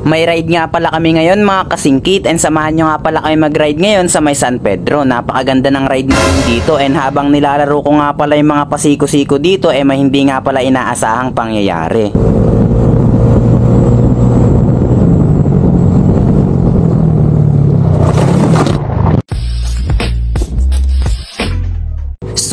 May ride nga pala kami ngayon mga kasingkit, and samahan nyo nga pala kami mag-ride ngayon sa may San Pedro. Napakaganda ng ride namin dito, and habang nilalaro ko nga pala yung mga pasiko-siko dito, may hindi nga pala inaasahang pangyayari.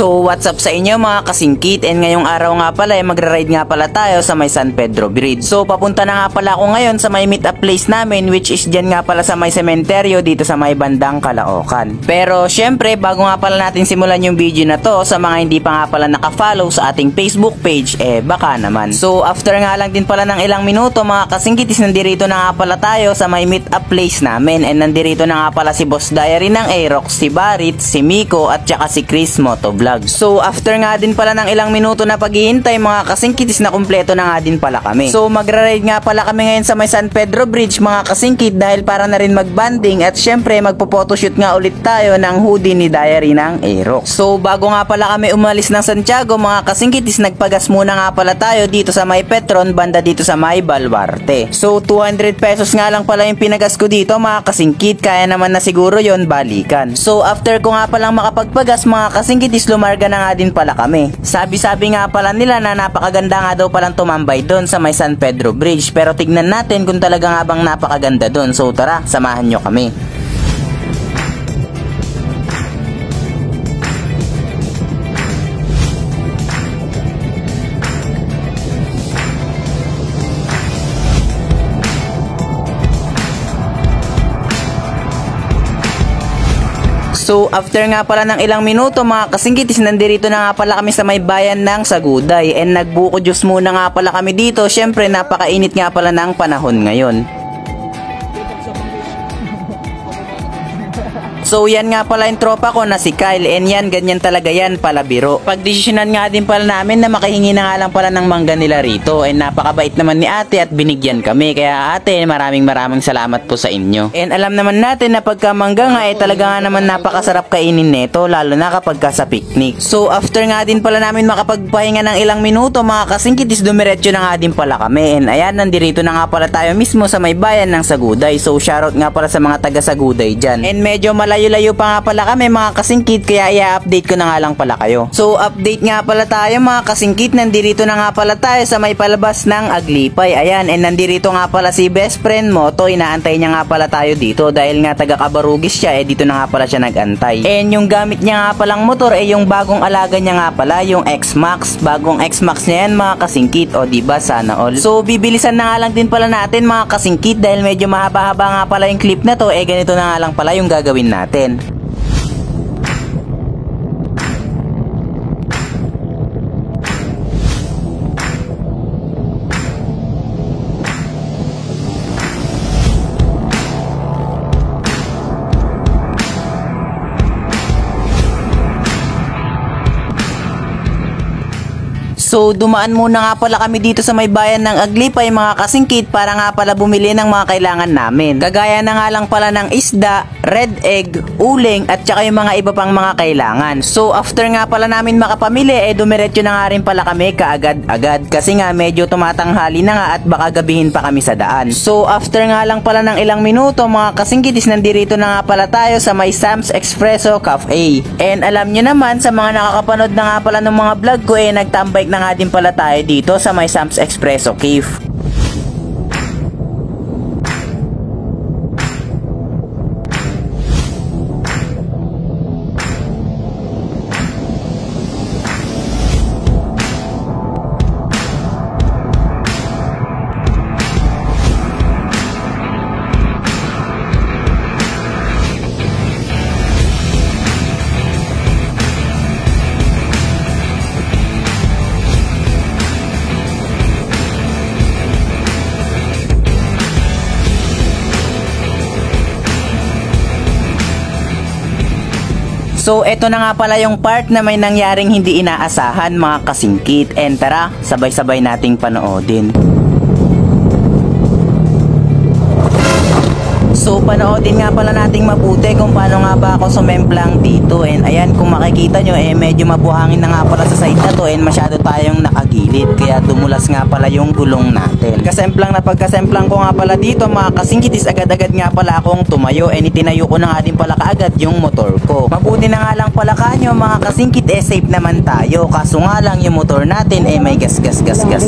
So what's up sa inyo mga kasingkit, and ngayong araw nga pala magra-ride nga pala tayo sa may San Pedro Bridge. So papunta na nga pala ako ngayon sa may meet up place namin, which is dyan nga pala sa may sementeryo dito sa may bandang Caloocan. Pero syempre bago nga pala natin simulan yung video na to, sa mga hindi pa nga pala naka-follow sa ating Facebook page, baka naman. So after nga lang din pala ng ilang minuto mga kasingkit, is nandirito na nga pala tayo sa may meet up place namin, and nandirito na nga pala si Boss Diary ng Aerox, si Barit, si Miko at saka si Chris Motovlog. So after nga din pala ng ilang minuto na paghihintay mga kasingkit, is na kumpleto na nga din pala kami. So magra-ride nga pala kami ngayon sa may San Pedro Bridge mga kasingkit, dahil para na rin mag-banding at syempre magpo-photoshoot nga ulit tayo ng hoodie ni Diary ng Aerox. So bago nga pala kami umalis ng Santiago mga kasingkit, is nagpagas muna nga pala tayo dito sa may Petron, banda dito sa may Baluarte. So 200 pesos nga lang pala yung pinagas ko dito mga kasingkit, kaya naman na siguro yon balikan. So after ko nga palang makapagpagas mga kasingkit, is lumarga na nga din pala kami. Sabi-sabi nga pala nila na napakaganda nga daw palang tumambay doon sa may San Pedro Bridge, pero tignan natin kung talaga nga bang napakaganda doon. So tara, samahan nyo kami. So after nga pala ng ilang minuto mga kasingkit, is nandirito na nga pala kami sa may bayan ng Saguday, and nagbuko juice muna nga pala kami dito. Syempre napakainit nga pala ng panahon ngayon. So yan nga pala yung tropa ko na si Kyle, and yan ganyan talaga yan pala biro. Pagdesisyonan nga din pala namin na makahingi na nga lang pala ng mangga nila rito, and napakabait naman ni ate at binigyan kami. Kaya ate, maraming salamat po sa inyo. And alam naman natin na pagka mangga nga talaga nga naman napakasarap kainin neto, lalo na kapag ka sa picnic. So after nga din pala namin makapagpahinga ng ilang minuto mga kasingkit, is dumiretso na nga din pala kami, and ayan nandirito na nga pala tayo mismo sa may bayan ng Saguday. So shoutout nga pala sa mga taga Saguday dyan, and medyo malayo-layo pa nga pala kami mga kasingkit, kaya i-update ko na nga lang pala kayo. So update nga pala tayo mga kasingkit, nandirito na nga pala tayo sa may palabas ng Aglipay. Ayan, and nandirito nga pala si best friend mo to, inaantay niya nga pala tayo dito dahil nga taga Cabarugis siya, dito na nga pala siya nagantay. And yung gamit niya nga palang motor yung bagong alaga niya nga pala, yung X-Max. Bagong X-Max niya yan mga kasingkit, o diba sana all. So bibilisan na nga lang din pala natin mga kasingkit, dahil medyo mahaba-haba nga pala yung clip na to, ganito na nga lang pala yung gagawin natin. So dumaan muna nga pala kami dito sa may bayan ng Aglipay mga kasingkit, para nga pala bumili ng mga kailangan namin. Kagaya na nga lang pala ng isda, red egg, uling at saka yung mga iba pang mga kailangan. So after nga pala namin makapamili, dumiretso na nga rin pala kami kaagad-agad, kasi nga medyo tumatanghali na nga at baka gabihin pa kami sa daan. So after nga lang pala ng ilang minuto mga kasingkit, is nandirito na nga pala tayo sa may Sam's Espresso Cafe. And alam nyo naman, sa mga nakakapanood na nga pala ng mga vlog ko, nagtambike na nga din pala tayo dito sa may Sam's Espresso Cave. So eto na nga pala yung part na may nangyaring hindi inaasahan mga kasingkit, and tara, sabay-sabay nating panoodin. So panoodin nga pala nating mabuti kung paano nga ba ako sumemplang dito, and ayan kung makikita nyo medyo mabuhangin na nga pala sa side na to, and masyado tayong nakagilid. gilid kaya dumulas nga pala yung gulong natin. Pagkasemplang ko nga pala dito mga kasingkit is agad-agad nga pala akong tumayo and itinayo ko na nga din pala kaagad yung motor ko. Mabuti na nga lang pala kanyo mga kasingkit safe naman tayo, kaso nga lang yung motor natin may gas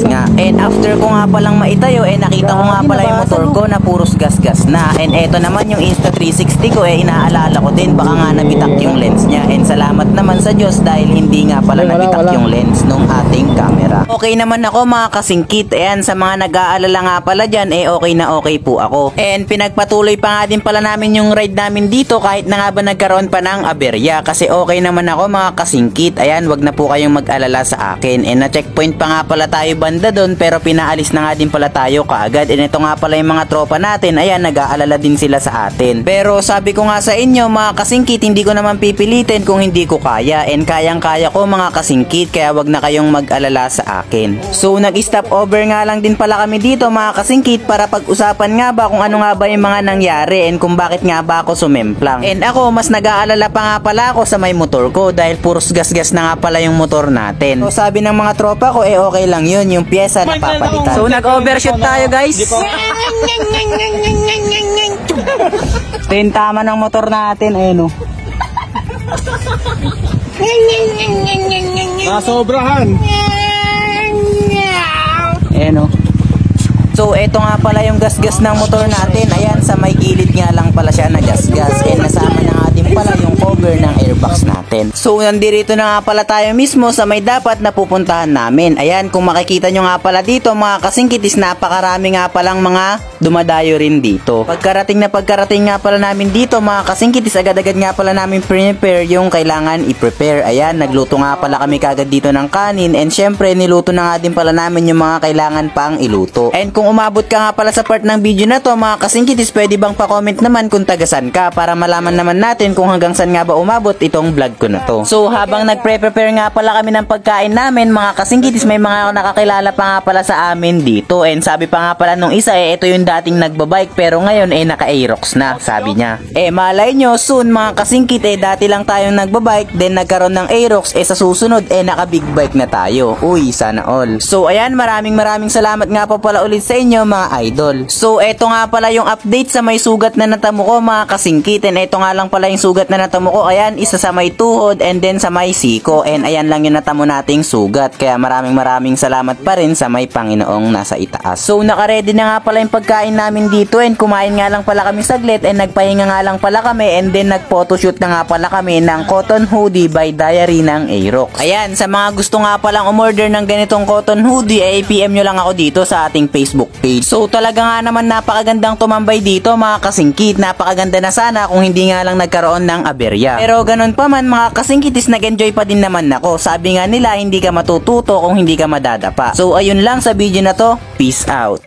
nga. And after ko nga palang maitayo nakita ko nga pala yung motor ko na puros gas na. And eto naman yung Insta360 ko inaalala ko din baka nga nabitak yung lens niya. And salamat naman sa Diyos dahil hindi nga pala nabitak yung lens nung ating camera. Okay naman ako mga kasingkit. Ayan, sa mga nag-aalala nga pala dyan okay na okay po ako. And pinagpatuloy pa nga din pala namin yung ride namin dito kahit na nga ba nagkaroon pa ng aberya, kasi okay naman ako mga kasingkit. Ayan, wag na po kayong mag-alala sa akin. And na-checkpoint pa nga pala tayo banda doon pero pinaalis na nga din pala tayo kaagad. And ito nga pala yung mga tropa natin. Ayan, nag-aalala din sila sa atin. Pero sabi ko nga sa inyo mga kasingkit, hindi ko naman pipilitin kung hindi ko kaya. And kayang-kaya ko mga kasingkit, kaya wag na kayong mag-alala sa akin. So nag-stop over nga lang din pala kami dito mga kasingkit para pag-usapan nga ba kung ano nga ba yung mga nangyari and kung bakit nga ba ako sumemplang. And ako mas nag-aalala pa nga pala ako sa may motor ko dahil puros gas na nga pala yung motor natin. So sabi ng mga tropa ko okay lang yun, yung pyesa na papalitan. So nag-overshoot tayo guys. Ito yung tama ng motor natin, ayun o. Nasobrahan. Ayan o. So eto nga pala yung gas ng motor natin. Ayan, sa may gilid nga lang pala siya na gas. And nasama na nga din pala yung cover ng airbox natin. So nandito na nga pala tayo mismo sa may dapat na pupuntahan namin. Ayan, kung makikita nyo nga pala dito mga kasingkit is napakarami nga palang mga dumadayo rin dito. Pagkarating nga pala namin dito mga kasingkit is agad-agad nga pala namin prepare yung kailangan i-prepare. Ayan, nagluto nga pala kami kagad dito ng kanin and syempre niluto na nga din pala namin yung mga kailangan pang iluto. And kung umabot ka nga pala sa part ng video na to mga kasingkit is pwede bang pa-comment naman kung tagasan ka para malaman naman natin kung hanggang saan nga ba umabot itong vlog ko na to. So habang nagpre-prepare nga pala kami ng pagkain namin mga kasingkit is may mga nakakilala pa nga pala sa amin dito. And sabi pa nga pala nung isa ito yung dating nagbabike pero ngayon naka-Aerox na, sabi niya. Malay nyo soon mga kasingkit dati lang tayong nagbabike then nagkaroon ng Aerox sa susunod naka-big bike na tayo. Uy, sana all. So ayan, maraming salamat nga po pala ulit sa inyo mga idol. So eto nga pala yung update sa may sugat na natamo ko mga kasingkit. And eto nga lang pala yung sugat na natamo ko. Ayan, isa sa may tuhod and then sa may siko. And ayan lang yung natamo nating sugat. Kaya maraming salamat pa rin sa may Panginoong nasa itaas. So naka-ready na nga pala yung pagkain namin dito and kumain nga lang pala kami saglit and nagpahinga nga lang pala kami and then nag-photoshoot na nga pala kami ng cotton hoodie by Diary ng Aerox. Ayan, sa mga gusto nga palang umorder ng ganitong cotton hoodie PM nyo lang ako dito sa ating Facebook page. So talaga nga naman napakagandang tumambay dito mga kasingkit. Napakaganda na sana kung hindi nga lang nagkaroon ng aberya. Pero ganun pa man mga kasingkit is nag-enjoy pa din naman ako. Sabi nga nila hindi ka matututo kung hindi ka madadapa. So ayun lang sa video na to. Peace out.